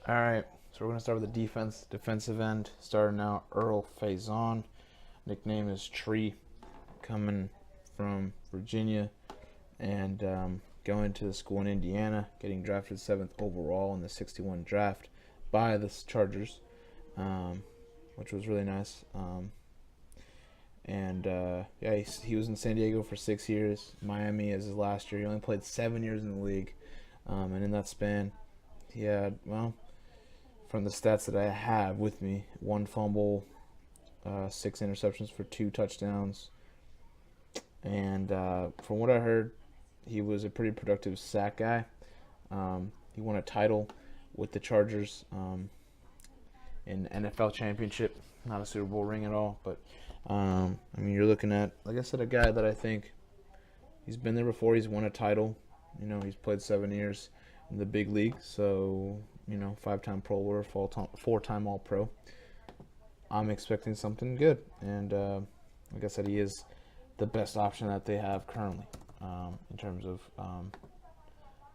All right, so we're going to start with the defensive end. Starting out, Earl Faison. Nickname is Tree, coming from Virginia and going to the school in Indiana, getting drafted 7th overall in the 61 draft by the Chargers, which was really nice. Yeah, he was in San Diego for 6 years. Miami as his last year. He only played 7 years in the league, and in that span, he had, well, from the stats that I have with me, 1 fumble, 6 interceptions for 2 touchdowns, and from what I heard, he was a pretty productive sack guy. He won a title with the Chargers in NFL championship, not a Super Bowl ring at all, but I mean, you're looking at, like I said, a guy that I think he's been there before. He's won a title. You know, he's played 7 years in the big league, so 5-time Pro Bowler, 4-time All Pro. I'm expecting something good, and like I said, he is the best option that they have currently in terms of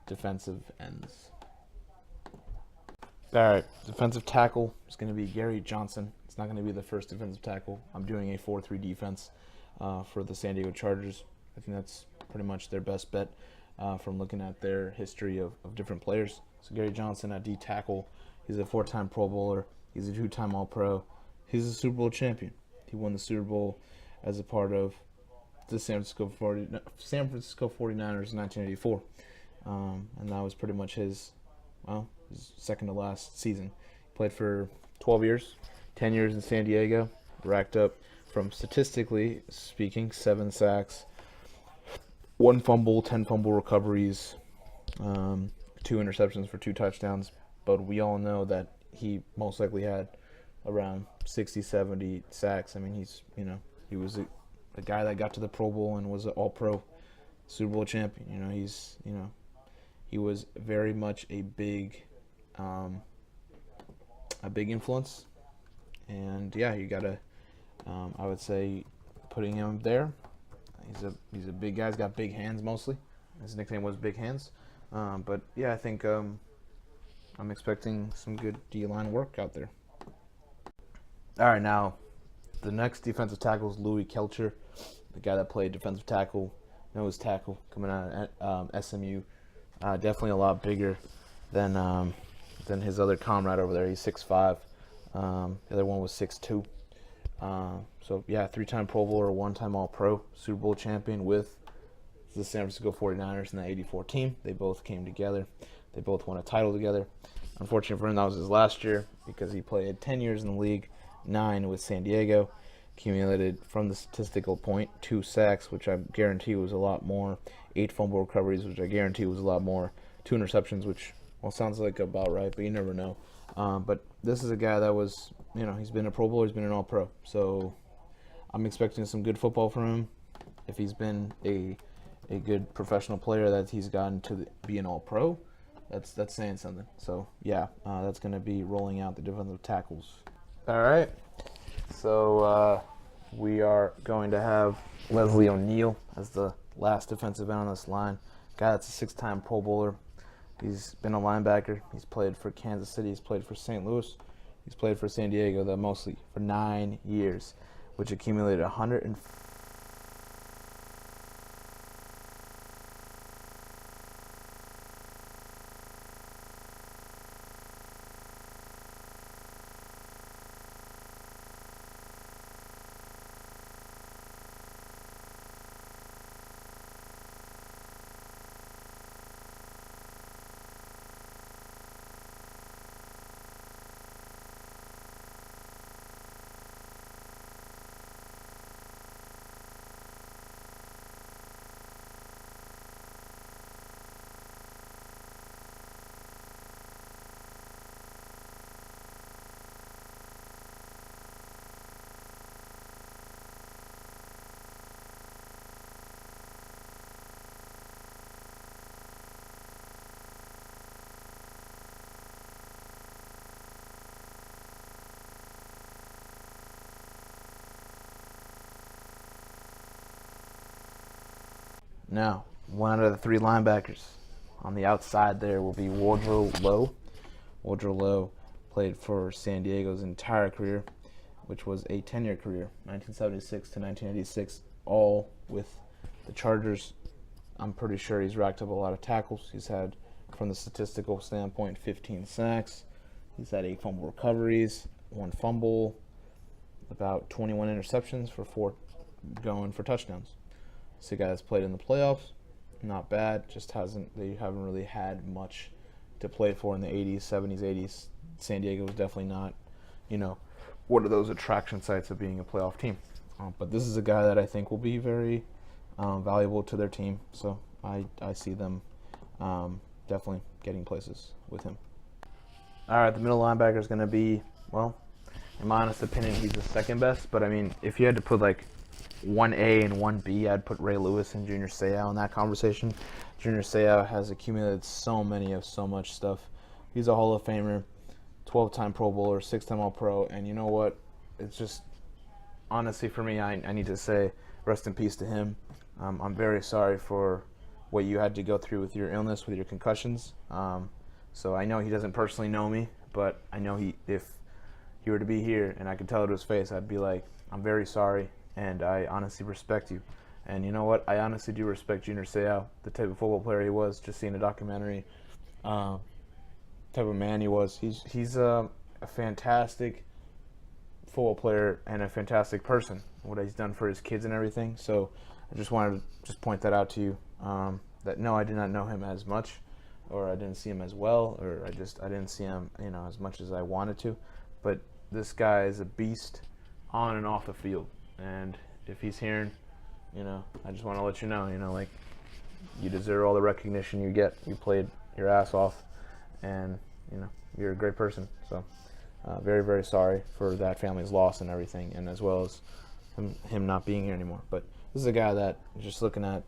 defensive ends. All right, defensive tackle is going to be Gary Johnson. It's not going to be the first defensive tackle. I'm doing a 4-3 defense for the San Diego Chargers. I think that's pretty much their best bet from looking at their history of different players. So Gary Johnson at D tackle, he's a 4-time Pro Bowler. He's a 2-time All-Pro. He's a Super Bowl champion. He won the Super Bowl as a part of the San Francisco 49ers in 1984. And that was pretty much his second to last season. He played for 12 years, 10 years in San Diego, racked up, from statistically speaking, 7 sacks, 1 fumble, 10 fumble recoveries, 2 interceptions for 2 touchdowns. But we all know that he most likely had around 60, 70 sacks. I mean, he was a guy that got to the Pro Bowl and was an All-Pro Super Bowl champion. He was very much a big influence, and yeah, you gotta, I would say, putting him there. He's a big guy. He's got big hands mostly. His nickname was Big Hands, but yeah, I think I'm expecting some good D-line work out there. All right, now the next defensive tackle is Louis Kelcher, the guy that played defensive tackle, nose tackle, coming out of SMU. Definitely a lot bigger than his other comrade over there. He's 6'5". The other one was 6'2". So yeah, 3-time Pro Bowler, 1-time All-Pro, Super Bowl champion with the San Francisco 49ers in the '84 team. They both came together. They both won a title together. Unfortunately for him, that was his last year because he played 10 years in the league, 9 with San Diego. Accumulated from the statistical point 2 sacks, which I guarantee was a lot more, 8 fumble recoveries, which I guarantee was a lot more, 2 interceptions, which sounds like about right, but you never know. But this is a guy that was, he's been a Pro Bowler, he's been an All-Pro, so I'm expecting some good football from him. If he's been a good professional player that he's gotten to be an All-Pro, that's saying something. So yeah, that's going to be rolling out the defensive tackles. All right. So we are going to have Leslie O'Neal as the last defensive end on this line. Guy that's a 6-time Pro Bowler. He's been a linebacker. He's played for Kansas City. He's played for St. Louis. He's played for San Diego, though mostly for 9 years, which accumulated 100. Now, one out of the 3 linebackers on the outside there will be Wardrow Lowe. Woodrow Lowe played for San Diego's entire career, which was a 10-year career, 1976 to 1986, all with the Chargers. I'm pretty sure he's racked up a lot of tackles. He's had, from the statistical standpoint, 15 sacks. He's had 8 fumble recoveries, 1 fumble, about 21 interceptions for 4 going for touchdowns. It's a guy that's played in the playoffs. Not bad. They haven't really had much to play for in the 80s, 70s, 80s. San Diego was definitely not, one of those attraction sites of being a playoff team. But this is a guy that I think will be very valuable to their team. So I see them definitely getting places with him. All right, the middle linebacker is going to be, well, in my honest opinion, he's the second best. But, I mean, if you had to put, 1A and 1B, I'd put Ray Lewis and Junior Seau in that conversation. Junior Seau has accumulated so much stuff. He's a Hall of Famer, 12-time Pro Bowler, 6-time All-Pro, and you know what? It's just, honestly, for me, I need to say rest in peace to him. I'm very sorry for what you had to go through with your illness, with your concussions. So I know he doesn't personally know me, but I know if he were to be here and I could tell it to his face, I'd be like, I'm very sorry, and I honestly respect you. And you know what? I honestly do respect Junior Seau, the type of football player he was, just seeing a documentary, type of man he was. He's a fantastic football player and a fantastic person, what he's done for his kids and everything. So I just wanted to just point that out to you, that no, I did not know him as much, or I didn't see him as well, or I didn't see him, as much as I wanted to. But this guy is a beast on and off the field. And if he's hearing, I just want to let you know, you deserve all the recognition you get. You played your ass off, and, you're a great person. So very, very sorry for that family's loss and everything, and as well as him not being here anymore. But this is a guy that, just looking at,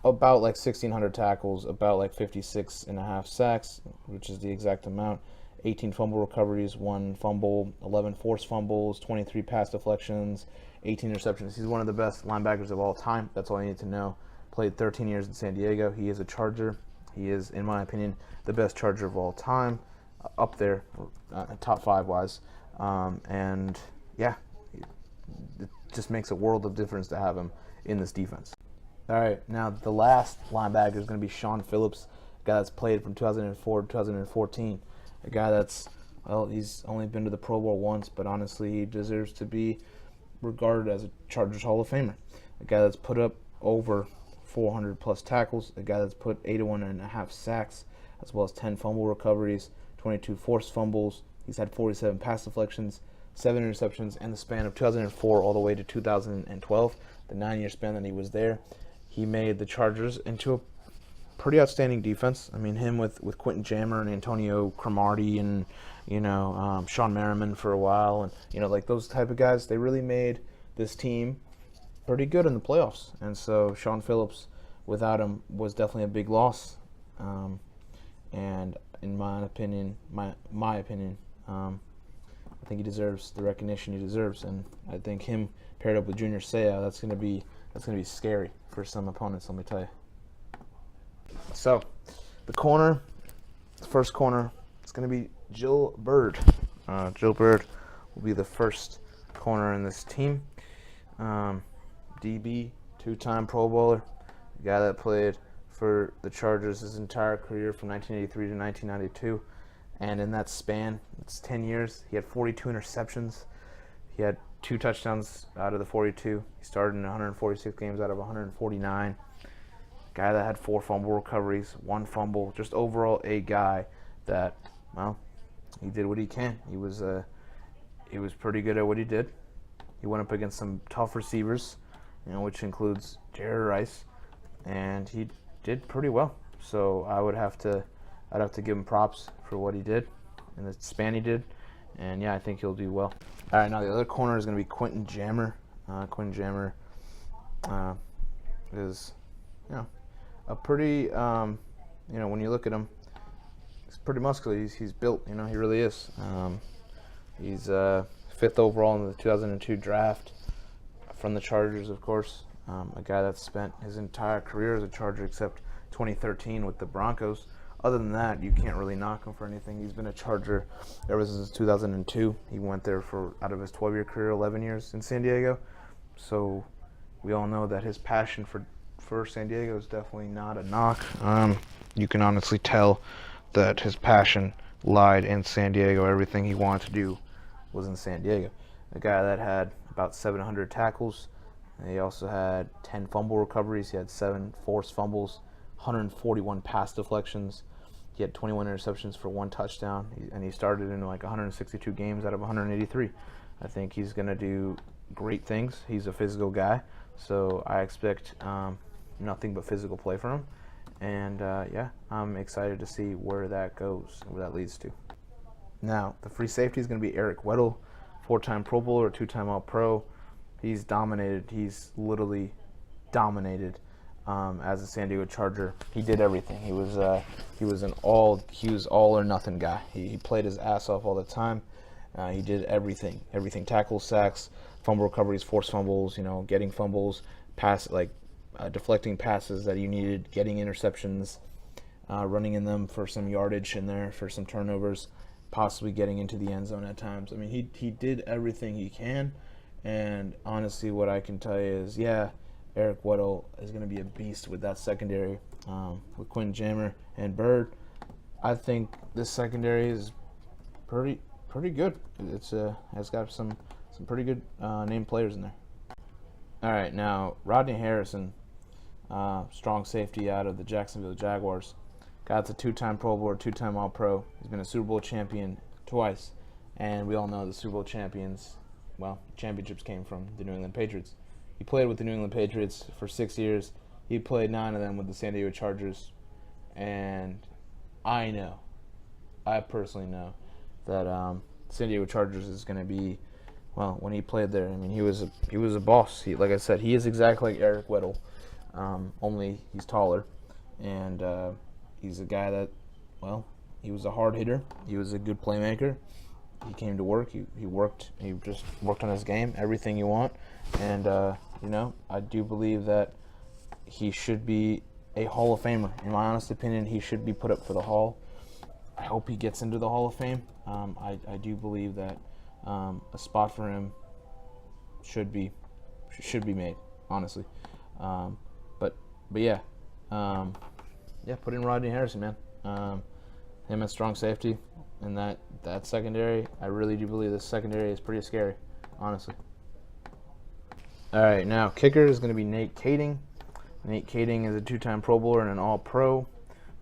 about 1,600 tackles, about 56 and a half sacks, which is the exact amount, 18 fumble recoveries, 1 fumble, 11 forced fumbles, 23 pass deflections, 18 interceptions. He's one of the best linebackers of all time. That's all you need to know. Played 13 years in San Diego. He is a Charger. He is, in my opinion, the best Charger of all time, up there, top 5-wise. And, yeah, it just makes a world of difference to have him in this defense. All right, now the last linebacker is going to be Shaun Phillips, a guy that's played from 2004 to 2014. A guy that's, he's only been to the Pro Bowl once, but honestly, he deserves to be regarded as a Chargers Hall of Famer. A guy that's put up over 400-plus tackles, a guy that's put 81 and a half sacks, as well as 10 fumble recoveries, 22 forced fumbles. He's had 47 pass deflections, 7 interceptions in the span of 2004 all the way to 2012, the 9-year span that he was there. He made the Chargers into a pretty outstanding defense. I mean, him with Quentin Jammer and Antonio Cromartie and, Sean Merriman for a while. And, those type of guys, they really made this team pretty good in the playoffs. And so Shaun Phillips, without him, was definitely a big loss. And in my opinion, I think he deserves the recognition he deserves. And I think him paired up with Junior Seau, that's gonna be scary for some opponents, let me tell you. So, the first corner, it's going to be Jill Byrd. Jill Byrd will be the first corner in this team. DB, 2-time Pro Bowler, a guy that played for the Chargers his entire career from 1983 to 1992. And in that span, it's 10 years, he had 42 interceptions. He had 2 touchdowns out of the 42. He started in 146 games out of 149. Guy that had 4 fumble recoveries, 1 fumble. Just overall a guy that, he did what he can. He was pretty good at what he did. He went up against some tough receivers, which includes Jerry Rice, and he did pretty well. So I'd have to give him props for what he did and the span he did. And yeah, I think he'll do well. All right, now the other corner is going to be Quentin Jammer. Quentin Jammer is, a pretty, when you look at him, he's pretty muscular. He's built, he really is. He's 5th overall in the 2002 draft from the Chargers, of course. A guy that's spent his entire career as a Charger except 2013 with the Broncos. other than that, you can't really knock him for anything. He's been a Charger ever since 2002. He went there for, out of his 12-year career, 11 years in San Diego. So we all know that his passion for San Diego is definitely not a knock. You can honestly tell that his passion lied in San Diego. Everything he wanted to do was in San Diego. A guy that had about 700 tackles. He also had 10 fumble recoveries. He had 7 forced fumbles, 141 pass deflections. He had 21 interceptions for 1 touchdown, and he started in like 162 games out of 183. I think he's going to do great things. He's a physical guy, so I expect nothing but physical play from him. And yeah, I'm excited to see where that goes, where that leads to. Now, the free safety is going to be Eric Weddle, 4-time Pro Bowler, 2-time All-Pro. He's dominated. He's literally dominated as a San Diego Charger. He did everything. He was all or nothing guy. He played his ass off all the time. He did everything. Tackles, sacks, fumble recoveries, forced fumbles. Getting fumbles, deflecting passes that you needed, getting interceptions, running in them for some yardage in there, for some turnovers, possibly getting into the end zone at times. I mean, he did everything he can. And honestly, what I can tell you is, yeah, Eric Weddle is going to be a beast with that secondary, with Quinn Jammer and Bird. I think this secondary is pretty good. It's got some pretty good named players in there. All right, now Rodney Harrison, strong safety out of the Jacksonville Jaguars. Guy's a 2-time Pro Bowler, 2-time All-Pro. He's been a Super Bowl champion twice, and we all know the Super Bowl champions. Well, championships came from the New England Patriots. He played with the New England Patriots for 6 years. He played 9 of them with the San Diego Chargers. And I personally know that San Diego Chargers is going to be, well, when he played there, I mean, he was a boss. Like I said, he is exactly like Eric Weddle, only he's taller. And he's a guy that, well, he was a hard hitter. He was a good playmaker. He came to work. He worked. He just worked on his game. Everything you want. And I do believe that he should be a Hall of Famer. In my honest opinion, he should be put up for the Hall. I hope he gets into the Hall of Fame. I do believe that a spot for him should be made. Honestly, but yeah, put in Rodney Harrison, man. Him as strong safety. And that secondary, I really do believe this secondary is pretty scary, honestly. All right, now kicker is going to be Nate Kading. Nate Kading is a 2-time Pro Bowler and an All-Pro.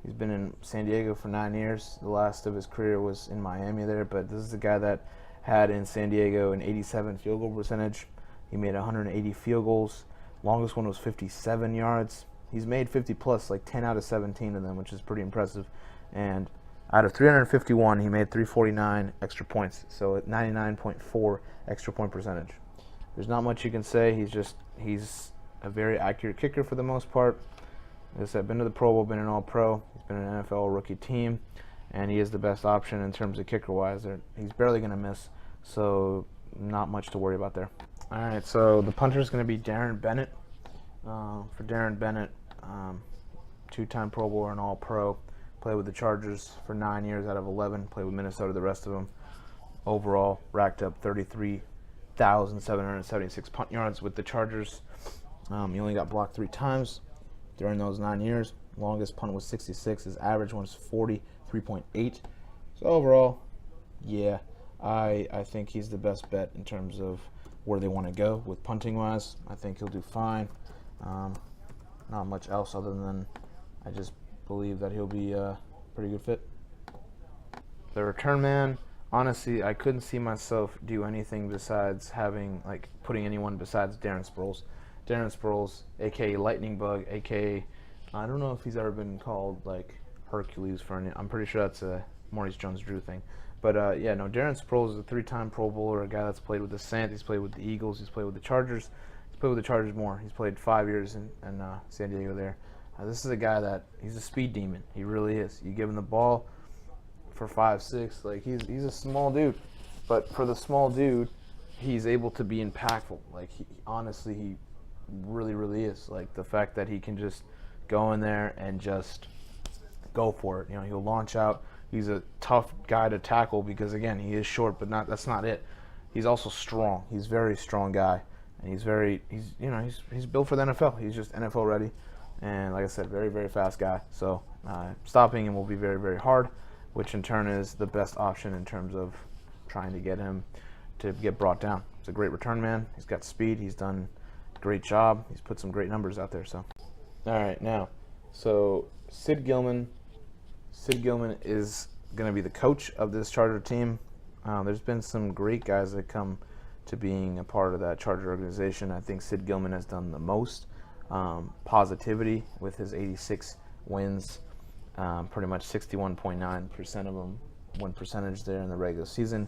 He's been in San Diego for 9 years. The last of his career was in Miami there, but this is a guy that had in San Diego an 87 field goal percentage. He made 180 field goals. Longest one was 57 yards. He's made 50 plus, like 10 out of 17 of them, which is pretty impressive. And out of 351, he made 349 extra points, so at 99.4 extra point percentage. There's not much you can say. He's a very accurate kicker for the most part. As I said, been to the Pro Bowl, been an All-Pro. He's been an NFL rookie team, and he is the best option in terms of kicker-wise. He's barely going to miss, so not much to worry about there. All right, so the punter is going to be Darren Bennett. For Darren Bennett, 2-time Pro Bowler and All-Pro. Played with the Chargers for 9 years out of 11. Played with Minnesota the rest of them. Overall, racked up 33,776 punt yards with the Chargers. He only got blocked 3 times during those 9 years. Longest punt was 66. His average one was 43.8. So overall, yeah, I think he's the best bet in terms of where they want to go with punting-wise. I think he'll do fine. Not much else other than I just believe that he'll be a pretty good fit. The return man, honestly, I couldn't see myself do anything besides putting anyone besides Darren Sproles. Darren Sproles, aka Lightning Bug, aka I don't know if he's ever been called like Hercules for any. I'm pretty sure that's a Maurice Jones-Drew thing. But Darren Sproles is a 3-time Pro Bowler, a guy that's played with the Saints, he's played with the Eagles, he's played with the Chargers. He's played with the Chargers more. He's played 5 years in San Diego there. This is a guy that he's a speed demon. He really is. You give him the ball for 5'6", like he's a small dude, but for the small dude, he's able to be impactful. Like he really, really is. Like the fact that he can just go in there and just go for it. He'll launch out. He's a tough guy to tackle because, again, he is short, but that's not it. He's also strong. He's a very strong guy, and he's built for the NFL. He's just NFL ready, and like I said, very, very fast guy. So stopping him will be very, very hard, which in turn is the best option in terms of trying to get him to get brought down. He's a great return man. He's got speed. He's done a great job. He's put some great numbers out there. So, all right, now, so Sid Gilman is going to be the coach of this Charger team. There's been some great guys that come to being a part of that Charger organization. I think Sid Gilman has done the most positivity with his 86 wins, pretty much 61.9% of them win percentage there in the regular season.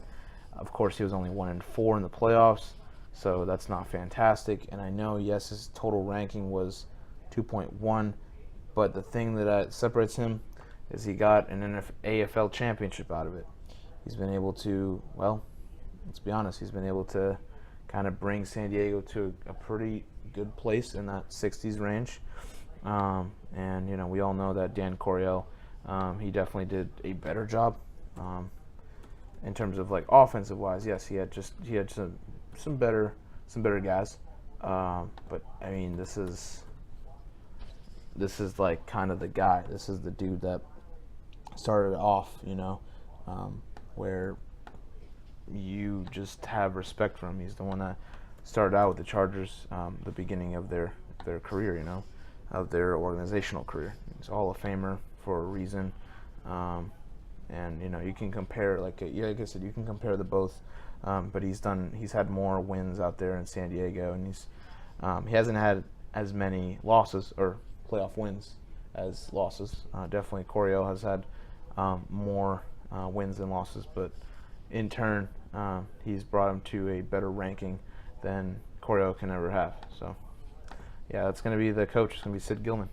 Of course, he was only 1-4 in the playoffs, so that's not fantastic. And I know, yes, his total ranking was 2.1, but the thing that separates him is he got an AFL championship out of it. He's been able to, well, let's be honest, he's been able to kind of bring San Diego to a pretty good place in that 60s range. And, we all know that Dan Coryell, he definitely did a better job in terms of, like, offensive wise. Yes, he had some better guys. But, I mean, this is like kind of the guy. This is the dude that started off, where you just have respect for him. He's the one that started out with the Chargers, the beginning of their career, of their organizational career. He's a Hall of Famer for a reason. And you can compare, like I said, you can compare the both. But he's had more wins out there in San Diego, and he hasn't had as many losses or playoff wins as losses. Definitely Coryell has had more wins than losses, but in turn, he's brought him to a better ranking than Coryell can ever have. So, yeah, that's going to be the coach. It's going to be Sid Gilman.